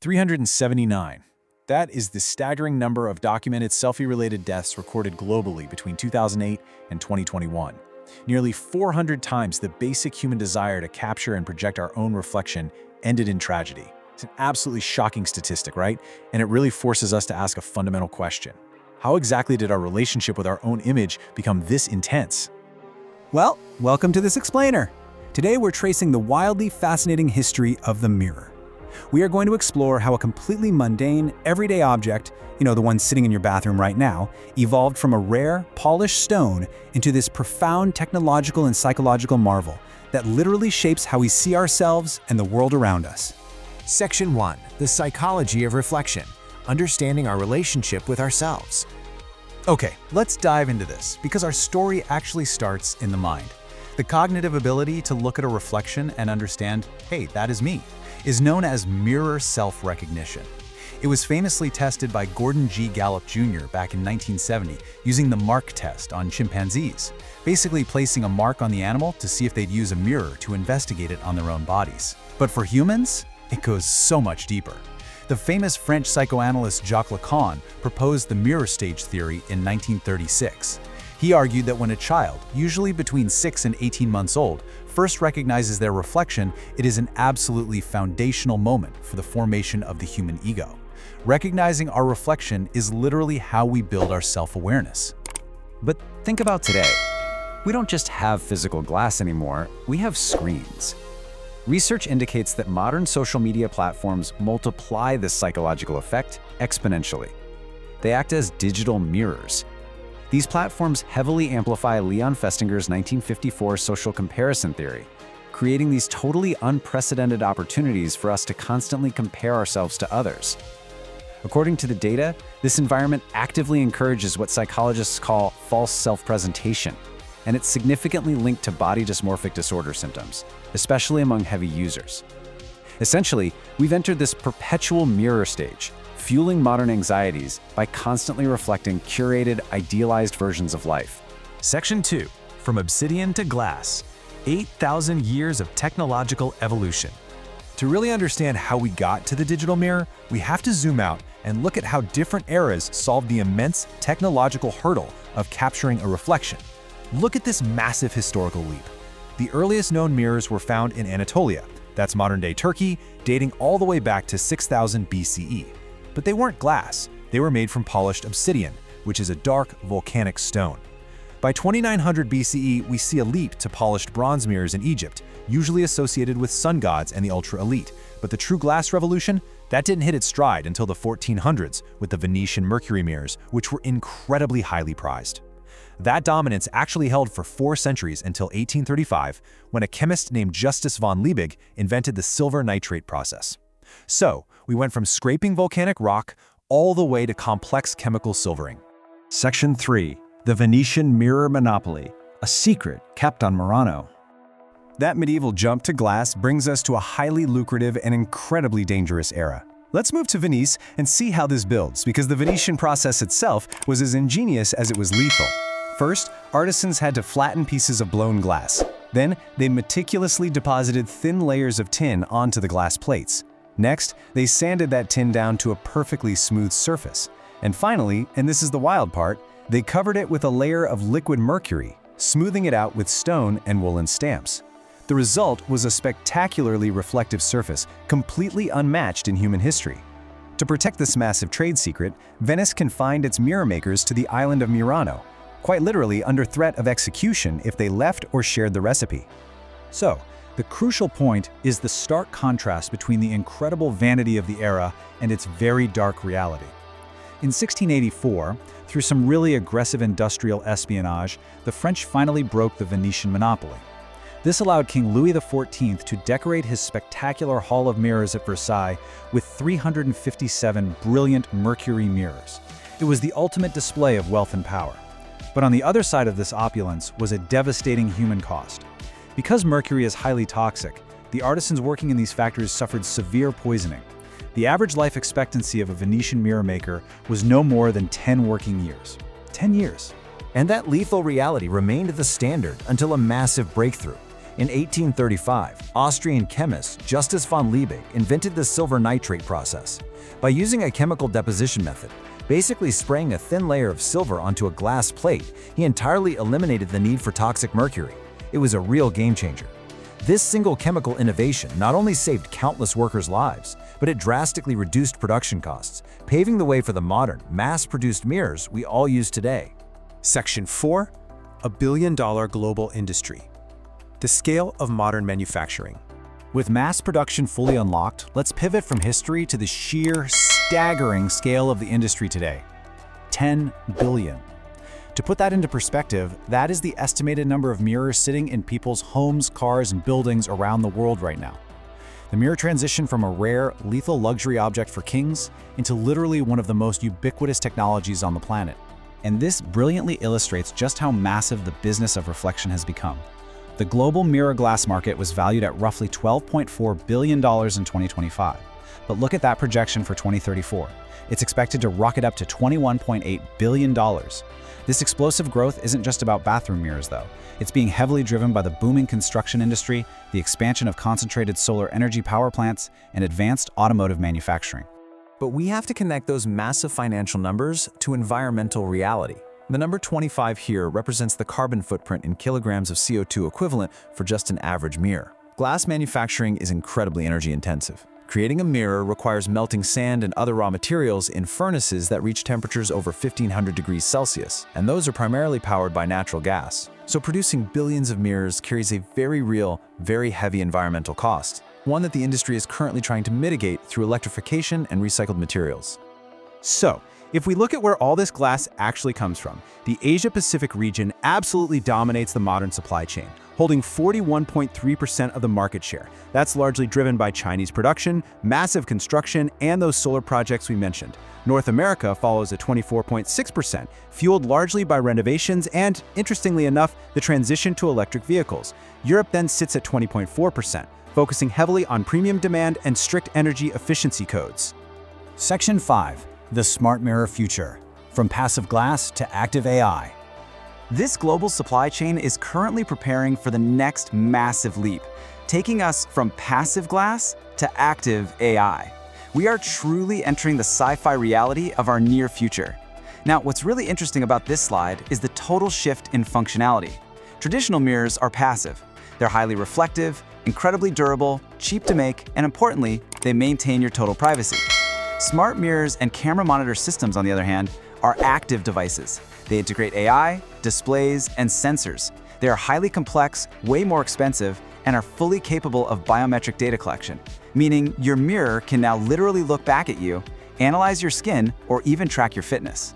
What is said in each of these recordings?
379. That is the staggering number of documented selfie-related deaths recorded globally between 2008 and 2021. Nearly 400 times the basic human desire to capture and project our own reflection ended in tragedy. It's an absolutely shocking statistic, right? And it really forces us to ask a fundamental question. How exactly did our relationship with our own image become this intense? Well, welcome to this explainer. Today we're tracing the wildly fascinating history of the mirror. We are going to explore how a completely mundane, everyday object, the one sitting in your bathroom right now, evolved from a rare, polished stone into this profound technological and psychological marvel that literally shapes how we see ourselves and the world around us. Section 1. The Psychology of Reflection. Understanding our relationship with ourselves. Okay, let's dive into this, because our story actually starts in the mind. The cognitive ability to look at a reflection and understand, hey, that is me, is known as mirror self-recognition. It was famously tested by Gordon G. Gallup Jr. back in 1970 using the mark test on chimpanzees, basically placing a mark on the animal to see if they'd use a mirror to investigate it on their own bodies. But for humans, it goes so much deeper. The famous French psychoanalyst Jacques Lacan proposed the mirror stage theory in 1936. He argued that when a child, usually between 6 and 18 months old, first recognizes their reflection, it is an absolutely foundational moment for the formation of the human ego. Recognizing our reflection is literally how we build our self-awareness. But think about today. We don't just have physical glass anymore, we have screens. Research indicates that modern social media platforms multiply this psychological effect exponentially. They act as digital mirrors. These platforms heavily amplify Leon Festinger's 1954 social comparison theory, creating these totally unprecedented opportunities for us to constantly compare ourselves to others. According to the data, this environment actively encourages what psychologists call false self-presentation, and it's significantly linked to body dysmorphic disorder symptoms, especially among heavy users. Essentially, we've entered this perpetual mirror stage, fueling modern anxieties by constantly reflecting curated, idealized versions of life. Section 2. From obsidian to glass. 8,000 years of technological evolution. To really understand how we got to the digital mirror, we have to zoom out and look at how different eras solved the immense technological hurdle of capturing a reflection. Look at this massive historical leap. The earliest known mirrors were found in Anatolia, that's modern-day Turkey, dating all the way back to 6000 BCE. But they weren't glass, they were made from polished obsidian, which is a dark volcanic stone. By 2900 BCE, we see a leap to polished bronze mirrors in Egypt, usually associated with sun gods and the ultra-elite. But the true glass revolution, that didn't hit its stride until the 1400s with the Venetian mercury mirrors, which were incredibly highly prized. That dominance actually held for 4 centuries until 1835, when a chemist named Justus von Liebig invented the silver nitrate process. So, we went from scraping volcanic rock all the way to complex chemical silvering. Section 3. The Venetian Mirror Monopoly, a secret kept on Murano. That medieval jump to glass brings us to a highly lucrative and incredibly dangerous era. Let's move to Venice and see how this builds, because the Venetian process itself was as ingenious as it was lethal. First, artisans had to flatten pieces of blown glass. Then, they meticulously deposited thin layers of tin onto the glass plates. Next, they sanded that tin down to a perfectly smooth surface. And finally, and this is the wild part, they covered it with a layer of liquid mercury, smoothing it out with stone and woolen stamps. The result was a spectacularly reflective surface, completely unmatched in human history. To protect this massive trade secret, Venice confined its mirror makers to the island of Murano, quite literally under threat of execution if they left or shared the recipe. So, the crucial point is the stark contrast between the incredible vanity of the era and its very dark reality. In 1684, through some really aggressive industrial espionage, the French finally broke the Venetian monopoly. This allowed King Louis XIV to decorate his spectacular Hall of Mirrors at Versailles with 357 brilliant mercury mirrors. It was the ultimate display of wealth and power. But on the other side of this opulence was a devastating human cost. Because mercury is highly toxic, the artisans working in these factories suffered severe poisoning. The average life expectancy of a Venetian mirror maker was no more than 10 working years. 10 years. And that lethal reality remained the standard until a massive breakthrough. In 1835, Austrian chemist Justus von Liebig invented the silver nitrate process. By using a chemical deposition method, basically spraying a thin layer of silver onto a glass plate, he entirely eliminated the need for toxic mercury. It was a real game changer. This single chemical innovation not only saved countless workers' lives, but it drastically reduced production costs, paving the way for the modern, mass-produced mirrors we all use today. Section 4. A billion-dollar global industry. The scale of modern manufacturing. With mass production fully unlocked, let's pivot from history to the sheer, staggering scale of the industry today. 10 billion. To put that into perspective, that is the estimated number of mirrors sitting in people's homes, cars, and buildings around the world right now. The mirror transitioned from a rare, lethal luxury object for kings into literally one of the most ubiquitous technologies on the planet. And this brilliantly illustrates just how massive the business of reflection has become. The global mirror glass market was valued at roughly $12.4 billion in 2025. But look at that projection for 2034. It's expected to rocket up to $21.8 billion. This explosive growth isn't just about bathroom mirrors, though. It's being heavily driven by the booming construction industry, the expansion of concentrated solar energy power plants, and advanced automotive manufacturing. But we have to connect those massive financial numbers to environmental reality. The number 25 here represents the carbon footprint in kilograms of CO2 equivalent for just an average mirror. Glass manufacturing is incredibly energy intensive. Creating a mirror requires melting sand and other raw materials in furnaces that reach temperatures over 1500 degrees Celsius, and those are primarily powered by natural gas. So producing billions of mirrors carries a very real, very heavy environmental cost, one that the industry is currently trying to mitigate through electrification and recycled materials. So, if we look at where all this glass actually comes from, the Asia-Pacific region absolutely dominates the modern supply chain, holding 41.3% of the market share. That's largely driven by Chinese production, massive construction, and those solar projects we mentioned. North America follows at 24.6%, fueled largely by renovations and, interestingly enough, the transition to electric vehicles. Europe then sits at 20.4%, focusing heavily on premium demand and strict energy efficiency codes. Section 5. The smart mirror future. From passive glass to active AI. This global supply chain is currently preparing for the next massive leap, taking us from passive glass to active AI. We are truly entering the sci-fi reality of our near future. Now, what's really interesting about this slide is the total shift in functionality. Traditional mirrors are passive. They're highly reflective, incredibly durable, cheap to make, and importantly, they maintain your total privacy. Smart mirrors and camera monitor systems, on the other hand, are active devices. They integrate AI, displays, and sensors. They are highly complex, way more expensive, and are fully capable of biometric data collection, meaning your mirror can now literally look back at you, analyze your skin, or even track your fitness.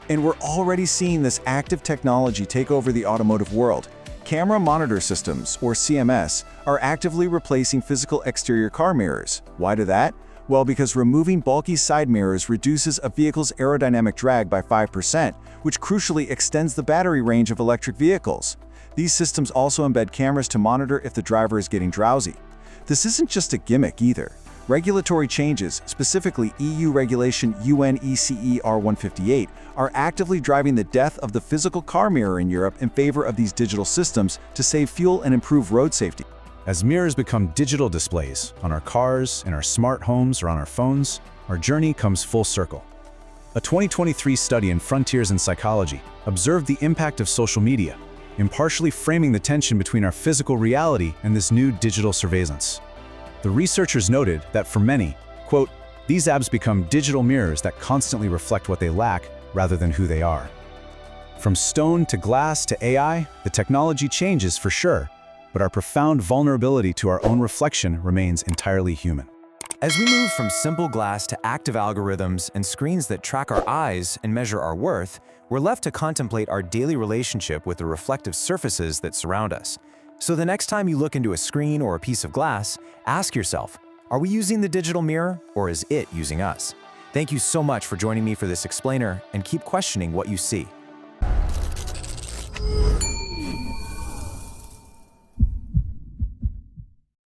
And we're already seeing this active technology take over the automotive world. Camera monitor systems, or CMS, are actively replacing physical exterior car mirrors. Why do that? Well, because removing bulky side mirrors reduces a vehicle's aerodynamic drag by 5%, which crucially extends the battery range of electric vehicles. These systems also embed cameras to monitor if the driver is getting drowsy. This isn't just a gimmick either. Regulatory changes, specifically EU regulation UNECE R158, are actively driving the death of the physical car mirror in Europe in favor of these digital systems to save fuel and improve road safety. As mirrors become digital displays on our cars, in our smart homes, or on our phones, our journey comes full circle. A 2023 study in Frontiers in Psychology observed the impact of social media, impartially framing the tension between our physical reality and this new digital surveillance. The researchers noted that for many, quote, these apps become digital mirrors that constantly reflect what they lack rather than who they are. From stone to glass to AI, the technology changes for sure, but our profound vulnerability to our own reflection remains entirely human. As we move from simple glass to active algorithms and screens that track our eyes and measure our worth, we're left to contemplate our daily relationship with the reflective surfaces that surround us. So the next time you look into a screen or a piece of glass, ask yourself, are we using the digital mirror or is it using us? Thank you so much for joining me for this explainer, and keep questioning what you see.